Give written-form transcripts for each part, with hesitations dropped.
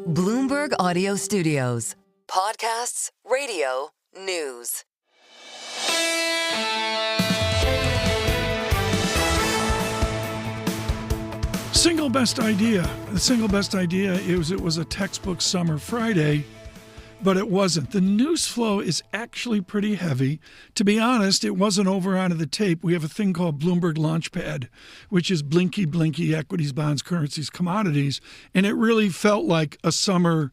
Bloomberg Audio Studios. Podcasts, radio, news. Single best idea. The single best idea is it was a textbook summer Friday, but it wasn't. The news flow is actually pretty heavy. To be honest, it wasn't over onto the tape. We have a thing called Bloomberg Launchpad, which is blinky, equities, bonds, currencies, commodities, and it really felt like a summer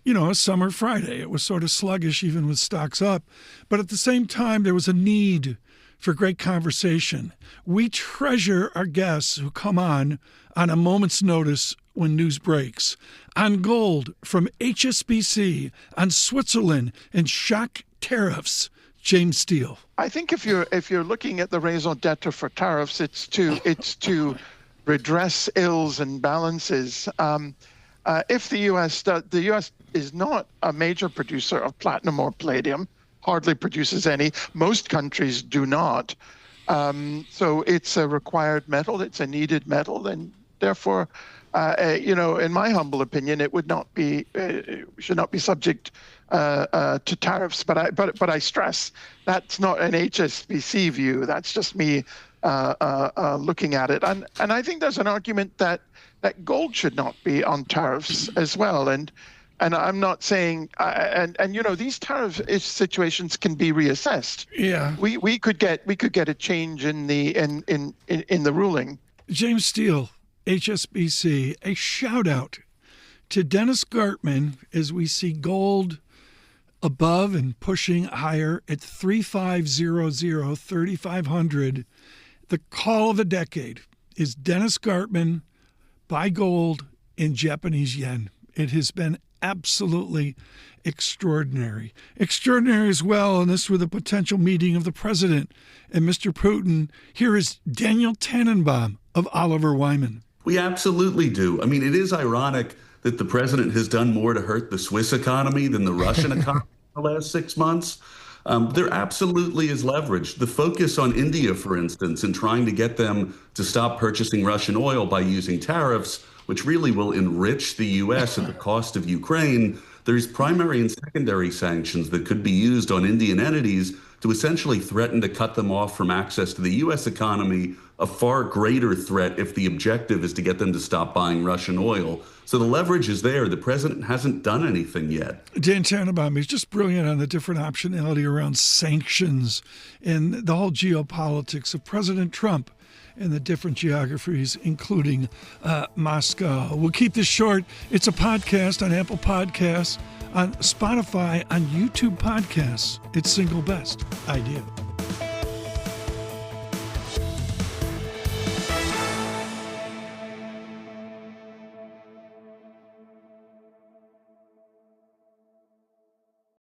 Friday. It was sort of sluggish, even with stocks up. But at the same time, there was a need for great conversation. We treasure our guests who come on a moment's notice when news breaks. On gold from HSBC, on Switzerland and shock tariffs, James Steel. I think if you're looking at the raison d'etre for tariffs, it's to redress ills and balances. If the U.S. is not a major producer of platinum or palladium, hardly produces any. Most countries do not. So it's a required metal. It's a needed metal, and therefore, in my humble opinion, it would not be should not be subject to tariffs. But I stress that's not an HSBC view. That's just me looking at it. And I think there's an argument that gold should not be on tariffs as well. And I'm not saying, these tariff situations can be reassessed. Yeah, we could get a change in the ruling. James Steel, HSBC, a shout out to Dennis Gartman as we see gold above and pushing higher at 3500, 3500. The call of the decade is Dennis Gartman, buy gold in Japanese yen. It has been absolutely extraordinary. Extraordinary as well, and this with a potential meeting of the president and Mr. Putin. Here is Daniel Tannebaum of Oliver Wyman. We absolutely do. I mean, it is ironic that the president has done more to hurt the Swiss economy than the Russian economy in the last 6 months. There absolutely is leverage. The focus on India, for instance, and trying to get them to stop purchasing Russian oil by using tariffs, which really will enrich the U.S. at the cost of Ukraine. There's primary and secondary sanctions that could be used on Indian entities to essentially threaten to cut them off from access to the U.S. economy, a far greater threat if the objective is to get them to stop buying Russian oil. So the leverage is there. The president hasn't done anything yet. Dan Tannebaum is just brilliant on the different optionality around sanctions and the whole geopolitics of President Trump and the different geographies, including Moscow. We'll keep this short. It's a podcast on Apple Podcasts, on Spotify, on YouTube Podcasts. It's single best idea.